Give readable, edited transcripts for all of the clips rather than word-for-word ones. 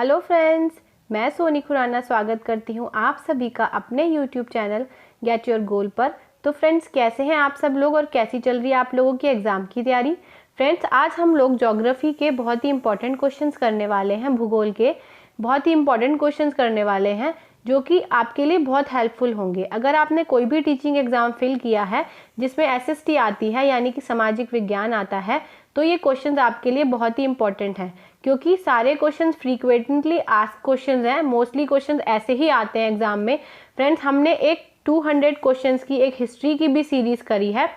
Hello friends, मैं सोनी खुराना स्वागत करती हूँ आप सभी का अपने YouTube channel get your goal पर। तो फ्रेंड्स, कैसे हैं आप सब लोग और कैसी चल रही है आप लोगों की एग्ज़ाम की तैयारी। फ्रेंड्स, आज हम लोग ज्योग्राफी के बहुत ही इंपॉर्टेंट क्वेश्चंस करने वाले हैं, भूगोल के बहुत ही इंपॉर्टेंट क्वेश्चंस करने वाले हैं जो कि आपके लिए बहुत हेल्पफुल होंगे। अगर आपने कोई भी टीचिंग एग्ज़ाम फिल किया है जिसमें एसएसटी आती है यानी कि सामाजिक विज्ञान आता है, तो ये क्वेश्चंस आपके लिए बहुत ही इंपॉर्टेंट हैं क्योंकि सारे क्वेश्चंस फ्रीक्वेंटली आस्क्ड क्वेश्चंस हैं। मोस्टली क्वेश्चंस ऐसे ही आते हैं एग्जाम में। फ्रेंड्स, हमने एक 200 क्वेश्चंस की एक हिस्ट्री की भी सीरीज़ करी है।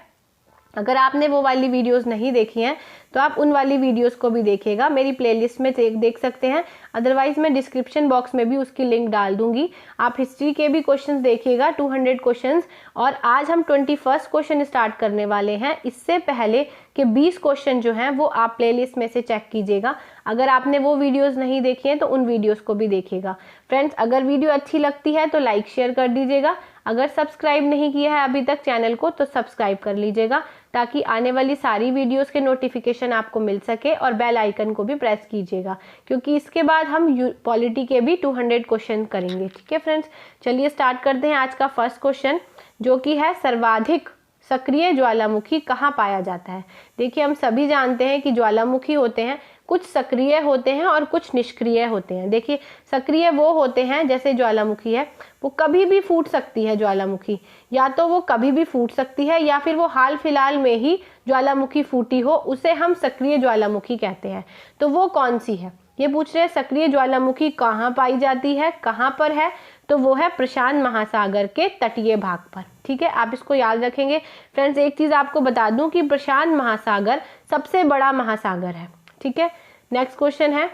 अगर आपने वो वाली वीडियोस नहीं देखी हैं तो आप उन वाली वीडियोस को भी देखिएगा, मेरी प्लेलिस्ट में देख सकते हैं। अदरवाइज मैं डिस्क्रिप्शन बॉक्स में भी उसकी लिंक डाल दूंगी। आप हिस्ट्री के भी क्वेश्चंस देखिएगा, 200 क्वेश्चंस। और आज हम 21st क्वेश्चन स्टार्ट करने वाले हैं। इससे पहले कि 20 क्वेश्चन जो हैं वो आप प्लेलिस्ट में से चेक कीजिएगा। अगर आपने वो वीडियोस नहीं देखी हैं तो उन वीडियोस को भी देखिएगा। फ्रेंड्स, अगर वीडियो अच्छी लगती है तो लाइक शेयर कर दीजिएगा। अगर सब्सक्राइब नहीं किया है अभी तक चैनल को तो सब्सक्राइब कर लीजिएगा ताकि आने वाली सारी वीडियोस के नोटिफिकेशन आपको मिल सके, और बेल आइकन को भी प्रेस कीजिएगा क्योंकि इसके बाद हम पॉलिटी के भी 200 क्वेश्चन करेंगे। ठीक है फ्रेंड्स, चलिए स्टार्ट करते हैं आज का फर्स्ट क्वेश्चन, जो कि है सर्वाधिक सक्रिय ज्वालामुखी कहाँ पाया जाता है। देखिए, हम सभी जानते हैं कि ज्वालामुखी होते हैं, कुछ सक्रिय होते हैं और कुछ निष्क्रिय होते हैं। देखिए, सक्रिय वो होते हैं, जैसे ज्वालामुखी है वो कभी भी फूट सकती है। ज्वालामुखी या तो वो कभी भी फूट सकती है या फिर वो हाल फिलहाल में ही ज्वालामुखी फूटी हो, उसे हम सक्रिय ज्वालामुखी कहते हैं। तो वो कौन सी है, ये पूछ रहे हैं। सक्रिय ज्वालामुखी कहाँ पाई जाती है, कहाँ पर है, तो वो है प्रशांत महासागर के तटीय भाग पर। ठीक है, आप इसको याद रखेंगे। फ्रेंड्स, एक चीज आपको बता दूं कि प्रशांत महासागर सबसे बड़ा महासागर है। ठीक है, नेक्स्ट क्वेश्चन है,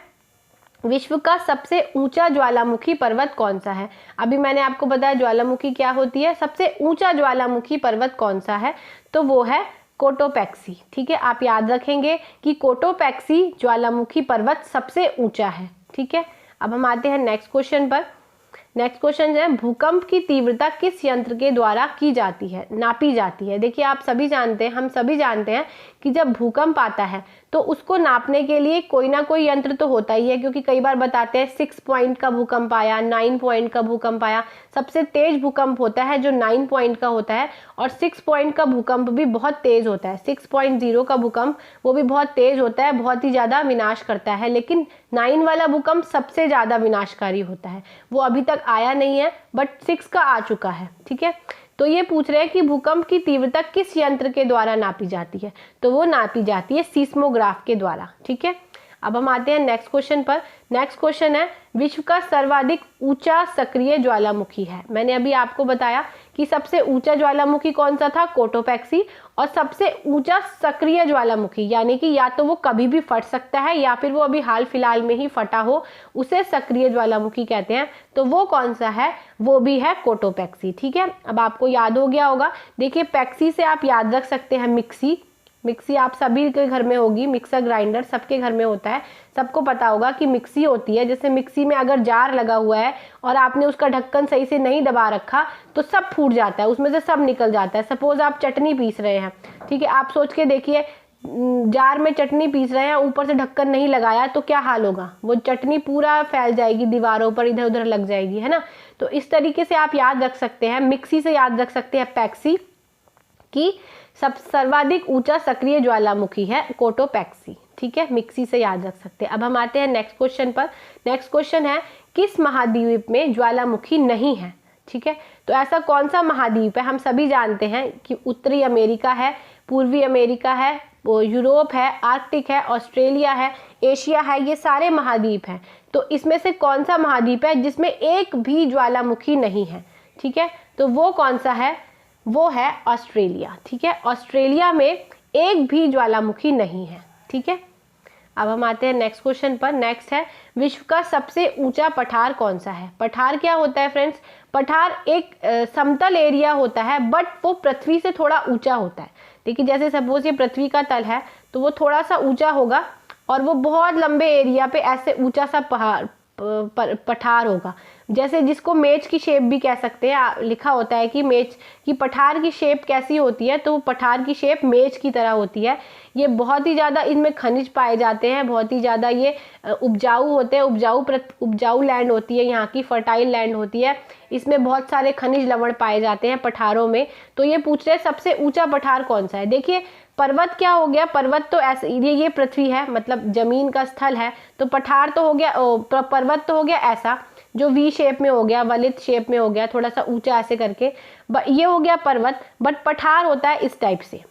विश्व का सबसे ऊंचा ज्वालामुखी पर्वत कौन सा है। अभी मैंने आपको बताया ज्वालामुखी क्या होती है। सबसे ऊंचा ज्वालामुखी पर्वत कौन सा है, तो वो है कोटोपैक्सी। ठीक है, आप याद रखेंगे कि कोटोपैक्सी ज्वालामुखी पर्वत सबसे ऊंचा है। ठीक है, अब हम आते हैं नेक्स्ट क्वेश्चन पर। नेक्स्ट क्वेश्चन है, भूकंप की तीव्रता किस यंत्र के द्वारा की जाती है, नापी जाती है। देखिए, आप सभी जानते हैं, हम सभी जानते हैं कि जब भूकंप आता है तो उसको नापने के लिए कोई ना कोई यंत्र तो होता ही है, क्योंकि कई बार बताते हैं 6 पॉइंट का भूकंप आया, 9 पॉइंट का भूकंप आया। सबसे तेज भूकंप होता है जो 9 पॉइंट का होता है, और 6 पॉइंट का भूकंप भी बहुत तेज होता है। 6.0 का भूकंप वो भी बहुत तेज होता है, बहुत ही ज्यादा विनाश करता है, लेकिन 9 वाला भूकंप सबसे ज्यादा विनाशकारी होता है। वो अभी तक आया नहीं है बट 6 का आ चुका है। ठीक है, तो ये पूछ रहे हैं कि भूकंप की तीव्रता किस यंत्र के द्वारा नापी जाती है, तो वो नापी जाती है सीस्मोग्राफ के द्वारा। ठीक है, अब हम आते हैं नेक्स्ट क्वेश्चन पर। नेक्स्ट क्वेश्चन है, विश्व का सर्वाधिक ऊंचा सक्रिय ज्वालामुखी है। मैंने अभी आपको बताया कि सबसे ऊंचा ज्वालामुखी कौन सा था, कोटोपैक्सी। और सबसे ऊंचा सक्रिय ज्वालामुखी यानी कि या तो वो कभी भी फट सकता है या फिर वो अभी हाल फिलहाल में ही फटा हो, उसे सक्रिय ज्वालामुखी कहते हैं। तो वो कौन सा है, वो भी है कोटोपैक्सी। ठीक है, अब आपको याद हो गया होगा। देखिए, पैक्सी से आप याद रख सकते हैं मिक्सी। मिक्सी आप सभी के घर में होगी, मिक्सर ग्राइंडर सबके घर में होता है। सबको पता होगा कि मिक्सी होती है। जैसे मिक्सी में अगर जार लगा हुआ है और आपने उसका ढक्कन सही से नहीं दबा रखा तो सब फूट जाता है, उसमें से सब निकल जाता है। सपोज आप चटनी पीस रहे हैं, ठीक है, आप सोच के देखिए, जार में चटनी पीस रहे हैं, ऊपर से ढक्कन नहीं लगाया तो क्या हाल होगा, वो चटनी पूरा फैल जाएगी, दीवारों पर इधर उधर लग जाएगी, है ना। तो इस तरीके से आप याद रख सकते हैं, मिक्सी से याद रख सकते हैं पैक्सी की सर्वाधिक ऊंचा सक्रिय ज्वालामुखी है कोटोपैक्सी। ठीक है, मिक्सी से याद रख सकते हैं। अब हम आते हैं नेक्स्ट क्वेश्चन पर। नेक्स्ट क्वेश्चन है, किस महाद्वीप में ज्वालामुखी नहीं है। ठीक है, तो ऐसा कौन सा महाद्वीप है। हम सभी जानते हैं कि उत्तरी अमेरिका है, पूर्वी अमेरिका है, यूरोप है, आर्कटिक है, ऑस्ट्रेलिया है, एशिया है, ये सारे महाद्वीप हैं। तो इसमें से कौन सा महाद्वीप है जिसमें एक भी ज्वालामुखी नहीं है। ठीक है, तो वो कौन सा है, वो है ऑस्ट्रेलिया। ठीक है, ऑस्ट्रेलिया में एक भी ज्वालामुखी नहीं है। ठीक है, अब हम आते हैं नेक्स्ट क्वेश्चन पर। नेक्स्ट है, विश्व का सबसे ऊंचा पठार कौन सा है। पठार क्या होता है फ्रेंड्स, पठार एक समतल एरिया होता है बट वो पृथ्वी से थोड़ा ऊंचा होता है। देखिए, जैसे सपोज ये पृथ्वी का तल है तो वो थोड़ा सा ऊंचा होगा और वो बहुत लंबे एरिया पे ऐसे ऊंचा सा पठार होगा। जैसे जिसको मेज की शेप भी कह सकते हैं, लिखा होता है कि मेज की पठार की शेप कैसी होती है, तो पठार की शेप मेज की तरह होती है। ये बहुत ही ज़्यादा इनमें खनिज पाए जाते हैं, बहुत ही ज़्यादा ये उपजाऊ होते हैं, उपजाऊ लैंड होती है, यहाँ की फर्टाइल लैंड होती है। इसमें बहुत सारे खनिज लवण पाए जाते हैं पठारों में। तो ये पूछ रहे हैं सबसे ऊंचा पठार कौन सा है। देखिए पर्वत क्या हो गया, पर्वत तो ऐसे ये पृथ्वी है, मतलब जमीन का स्थल है, तो पठार तो हो गया, पर्वत तो हो गया ऐसा जो वी शेप में हो गया, वलित शेप में हो गया, थोड़ा सा ऊंचा ऐसे करके, ये हो गया पर्वत। बट पठार होता है इस टाइप से,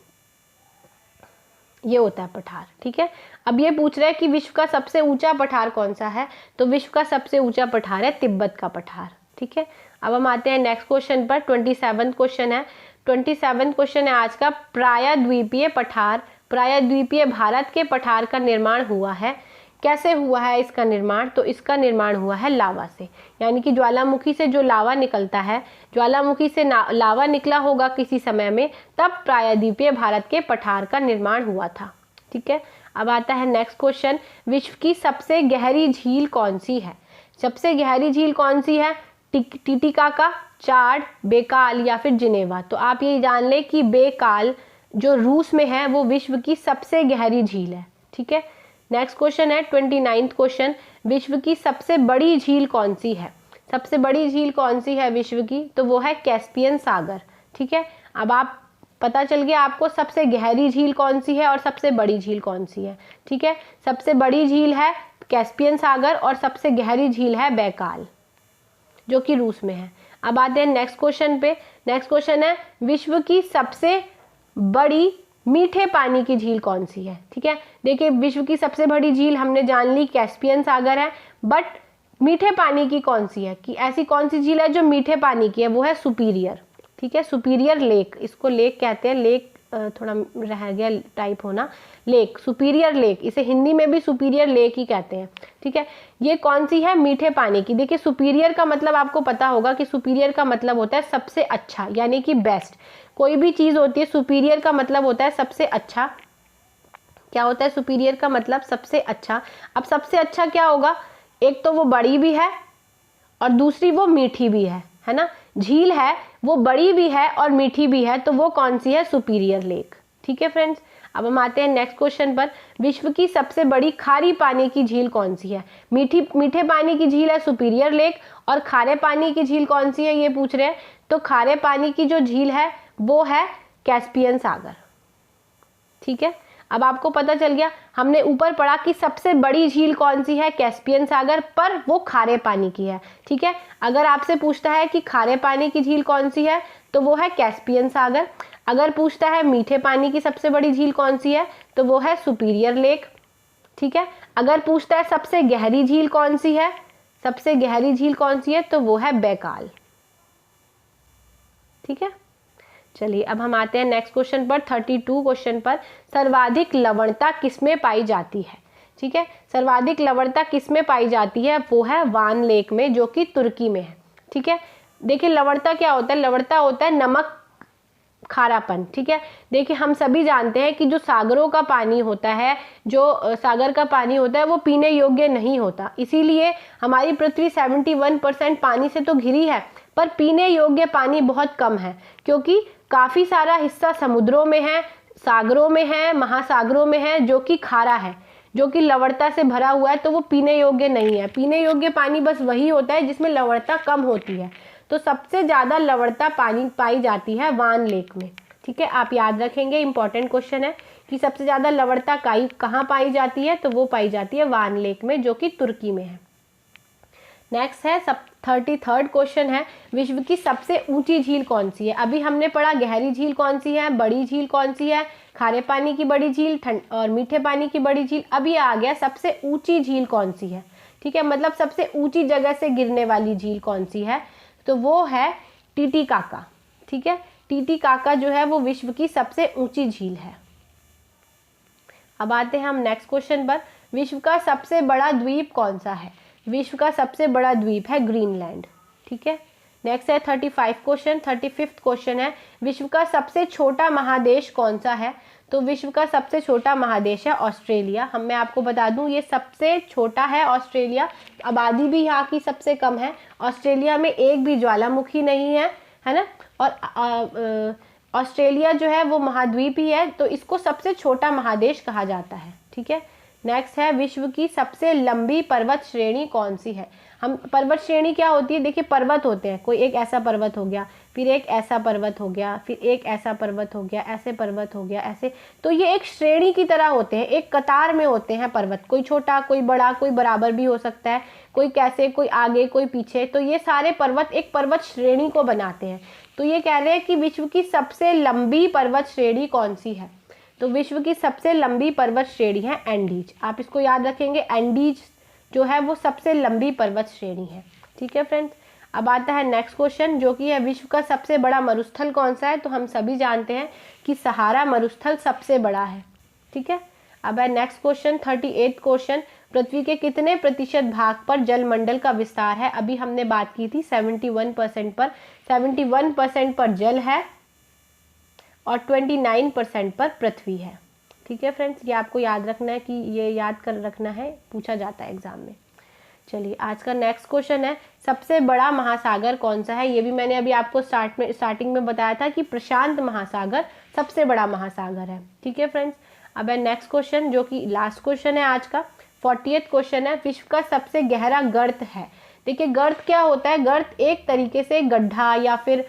ये होता है पठार। ठीक है, अब ये पूछ रहे हैं कि विश्व का सबसे ऊंचा पठार कौन सा है, तो विश्व का सबसे ऊंचा पठार है तिब्बत का पठार। ठीक है, अब हम आते हैं नेक्स्ट क्वेश्चन पर। 27वां क्वेश्चन है, 27वां क्वेश्चन है आज का, प्रायद्वीपीय पठार, प्रायद्वीपीय भारत के पठार का निर्माण हुआ है। कैसे हुआ है इसका निर्माण, तो इसका निर्माण हुआ है लावा से, यानी कि ज्वालामुखी से जो लावा निकलता है, ज्वालामुखी से लावा निकला होगा किसी समय में, तब प्रायद्वीपीय भारत के पठार का निर्माण हुआ था। ठीक है, अब आता है नेक्स्ट क्वेश्चन, विश्व की सबसे गहरी झील कौन सी है। सबसे गहरी झील कौन सी है, टिटिकाका, चाड, बेकाल या फिर जिनेवा। तो आप ये जान ले कि बेकाल जो रूस में है वो विश्व की सबसे गहरी झील है। ठीक है, नेक्स्ट क्वेश्चन है 29वां क्वेश्चन, विश्व की सबसे बड़ी झील कौन सी है। सबसे बड़ी झील कौन सी है विश्व की, तो वो है कैस्पियन सागर। ठीक है, अब आप पता चल गया आपको सबसे गहरी झील कौन सी है और सबसे बड़ी झील कौन सी है। ठीक है, सबसे बड़ी झील है कैस्पियन सागर और सबसे गहरी झील है बैकाल जो कि रूस में है। अब आते हैं नेक्स्ट क्वेश्चन पे। नेक्स्ट क्वेश्चन है, विश्व की सबसे बड़ी मीठे पानी की झील कौन सी है। ठीक है, देखिए विश्व की सबसे बड़ी झील हमने जान ली कैस्पियन सागर है, बट मीठे पानी की कौन सी है, कि ऐसी कौन सी झील है जो मीठे पानी की है, वो है सुपीरियर। ठीक है, सुपीरियर लेक, इसको लेक कहते हैं, लेक थोड़ा रह गया टाइप होना, लेक, सुपीरियर लेक, इसे हिंदी में भी सुपीरियर लेक ही कहते हैं। ठीक है, ये कौन सी है, मीठे पानी की। देखिए सुपीरियर का मतलब आपको पता होगा कि सुपीरियर का मतलब होता है सबसे अच्छा, यानी कि बेस्ट। कोई भी चीज़ होती है सुपीरियर का मतलब होता है सबसे अच्छा। क्या होता है सुपीरियर का मतलब, सबसे अच्छा। अब सबसे अच्छा क्या होगा, एक तो वो बड़ी भी है और दूसरी वो मीठी भी है ना। झील है वो बड़ी भी है और मीठी भी है, तो वो कौन सी है, सुपीरियर लेक। ठीक है फ्रेंड्स, अब हम आते हैं नेक्स्ट क्वेश्चन पर, विश्व की सबसे बड़ी खारी पानी की झील कौन सी है। मीठे पानी की झील है सुपीरियर लेक, और खारे पानी की झील कौन सी है ये पूछ रहे हैं। तो खारे पानी की जो झील है वो है कैस्पियन सागर। ठीक है, अब आपको पता चल गया, हमने ऊपर पढ़ा कि सबसे बड़ी झील कौन सी है, कैस्पियन सागर, पर वो खारे पानी की है। ठीक है, अगर आपसे पूछता है कि खारे पानी की झील कौन सी है, तो वो है कैस्पियन सागर। अगर पूछता है मीठे पानी की सबसे बड़ी झील कौन सी है, तो वो है सुपीरियर लेक। ठीक है, अगर पूछता है सबसे गहरी झील कौन सी है, सबसे गहरी झील कौन सी है, तो वो है बैकाल। ठीक है, चलिए अब हम आते हैं नेक्स्ट क्वेश्चन पर, 32 क्वेश्चन पर, सर्वाधिक लवणता किसमें पाई जाती है। ठीक है, सर्वाधिक लवणता किसमें पाई जाती है, वो है वान लेक में, जो कि तुर्की में है। ठीक है, देखिए लवणता क्या होता है, लवणता होता है नमक खारापन। ठीक है, देखिए हम सभी जानते हैं कि जो सागरों का पानी होता है, जो सागर का पानी होता है, वो पीने योग्य नहीं होता। इसीलिए हमारी पृथ्वी 71% पानी से तो घिरी है, पर पीने योग्य पानी बहुत कम है, क्योंकि काफ़ी सारा हिस्सा समुद्रों में है, सागरों में है, महासागरों में है, जो कि खारा है, जो कि लवणता से भरा हुआ है, तो वो पीने योग्य नहीं है। पीने योग्य पानी बस वही होता है जिसमें लवणता कम होती है। तो सबसे ज़्यादा लवणता पानी पाई जाती है वान लेक में। ठीक है, आप याद रखेंगे, इंपॉर्टेंट क्वेश्चन है कि सबसे ज़्यादा लवणता कहाँ पाई जाती है, तो वो पाई जाती है वान लेक में, जो कि तुर्की में है। नेक्स्ट है 33rd क्वेश्चन है, विश्व की सबसे ऊंची झील कौन सी है। अभी हमने पढ़ा गहरी झील कौन सी है, बड़ी झील कौन सी है, खारे पानी की बड़ी झील, और मीठे पानी की बड़ी झील। अभी आ गया सबसे ऊंची झील कौन सी है। ठीक है, मतलब सबसे ऊंची जगह से गिरने वाली झील कौन सी है, तो वो है टिटिकाका। ठीक है, टिटिकाका जो है वो विश्व की सबसे ऊंची झील है। अब आते हैं हम नेक्स्ट क्वेश्चन पर, विश्व का सबसे बड़ा द्वीप कौन सा है। विश्व का सबसे बड़ा द्वीप है ग्रीनलैंड। ठीक है, नेक्स्ट है 35 क्वेश्चन, 35वां क्वेश्चन है, विश्व का सबसे छोटा महादेश कौन सा है। तो विश्व का सबसे छोटा महादेश है ऑस्ट्रेलिया। मैं आपको बता दूं ये सबसे छोटा है ऑस्ट्रेलिया, आबादी भी यहाँ की सबसे कम है। ऑस्ट्रेलिया में एक भी ज्वालामुखी नहीं है, है ना। और ऑस्ट्रेलिया जो है वो महाद्वीप ही है, तो इसको सबसे छोटा महादेश कहा जाता है, ठीक है। नेक्स्ट है, विश्व की सबसे लंबी पर्वत श्रेणी कौन सी है। हम पर्वत श्रेणी क्या होती है, देखिए पर्वत होते हैं, कोई एक ऐसा पर्वत हो गया, फिर एक ऐसा पर्वत हो गया, फिर एक ऐसा पर्वत हो गया, ऐसे पर्वत हो गया, ऐसे। तो ये एक श्रेणी की तरह होते हैं, एक कतार में होते हैं पर्वत, कोई छोटा कोई बड़ा, कोई बराबर भी हो सकता है, कोई कैसे, कोई आगे कोई पीछे। तो ये सारे पर्वत एक पर्वत श्रेणी को बनाते हैं। तो ये कह रहे हैं कि विश्व की सबसे लंबी पर्वत श्रेणी कौन सी है। तो विश्व की सबसे लंबी पर्वत श्रेणी है एंडीज। आप इसको याद रखेंगे, एंडीज जो है वो सबसे लंबी पर्वत श्रेणी है, ठीक है फ्रेंड्स। अब आता है नेक्स्ट क्वेश्चन, जो कि है विश्व का सबसे बड़ा मरुस्थल कौन सा है। तो हम सभी जानते हैं कि सहारा मरुस्थल सबसे बड़ा है, ठीक है। अब है नेक्स्ट क्वेश्चन, 38 क्वेश्चन, पृथ्वी के कितने प्रतिशत भाग पर जलमंडल का विस्तार है। अभी हमने बात की थी 71% पर। 71% पर जल है और 29% पर पृथ्वी है, ठीक है फ्रेंड्स। ये आपको याद रखना है, कि ये याद कर रखना है, पूछा जाता है एग्जाम में। चलिए आज का नेक्स्ट क्वेश्चन है, सबसे बड़ा महासागर कौन सा है। ये भी मैंने अभी आपको स्टार्टिंग में बताया था कि प्रशांत महासागर सबसे बड़ा महासागर है, ठीक है फ्रेंड्स। अब है नेक्स्ट क्वेश्चन, जो कि लास्ट क्वेश्चन है आज का, 40th क्वेश्चन है, विश्व का सबसे गहरा गर्त है। देखिए गर्त क्या होता है, गर्त एक तरीके से गड्ढा या फिर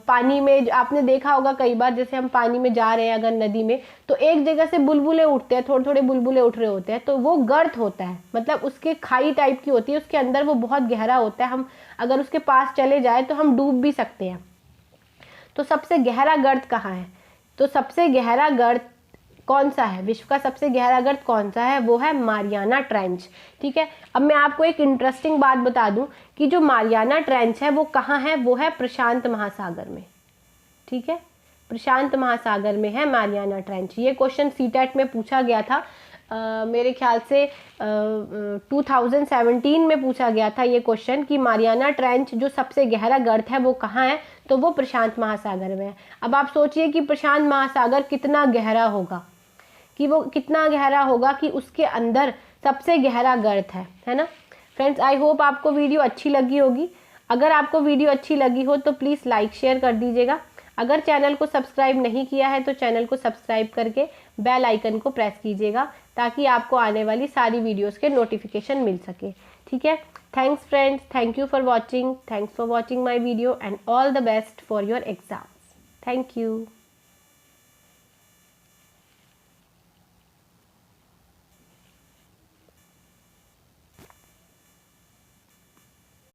पानी में, आपने देखा होगा कई बार, जैसे हम पानी में जा रहे हैं अगर नदी में, तो एक जगह से बुलबुले उठते हैं, थोड़े थोड़े बुलबुले उठ रहे होते हैं, तो वो गर्त होता है। मतलब उसके खाई टाइप की होती है, उसके अंदर वो बहुत गहरा होता है, हम अगर उसके पास चले जाए तो हम डूब भी सकते हैं। तो सबसे गहरा गर्त कहाँ है, तो सबसे गहरा गर्त कौन सा है, विश्व का सबसे गहरा गर्त कौन सा है, वो है मारियाना ट्रेंच, ठीक है। अब मैं आपको एक इंटरेस्टिंग बात बता दूं कि जो मारियाना ट्रेंच है वो कहाँ है, वो है प्रशांत महासागर में, ठीक है। प्रशांत महासागर में है मारियाना ट्रेंच। ये क्वेश्चन सीटेट में पूछा गया था, मेरे ख्याल से 2017 में पूछा गया था ये क्वेश्चन, कि मारियाना ट्रेंच जो सबसे गहरा गर्त है वो कहाँ है, तो वो प्रशांत महासागर में है। अब आप सोचिए कि प्रशांत महासागर कितना गहरा होगा, कि वो कितना गहरा होगा कि उसके अंदर सबसे गहरा गर्त है ना फ्रेंड्स। आई होप आपको वीडियो अच्छी लगी होगी। अगर आपको वीडियो अच्छी लगी हो तो प्लीज़ लाइक शेयर कर दीजिएगा। अगर चैनल को सब्सक्राइब नहीं किया है तो चैनल को सब्सक्राइब करके बेल आइकन को प्रेस कीजिएगा, ताकि आपको आने वाली सारी वीडियोस के नोटिफिकेशन मिल सके, ठीक है। Thanks friends, thank you for watching, thanks for watching my video and all the best for your exams. Thank you.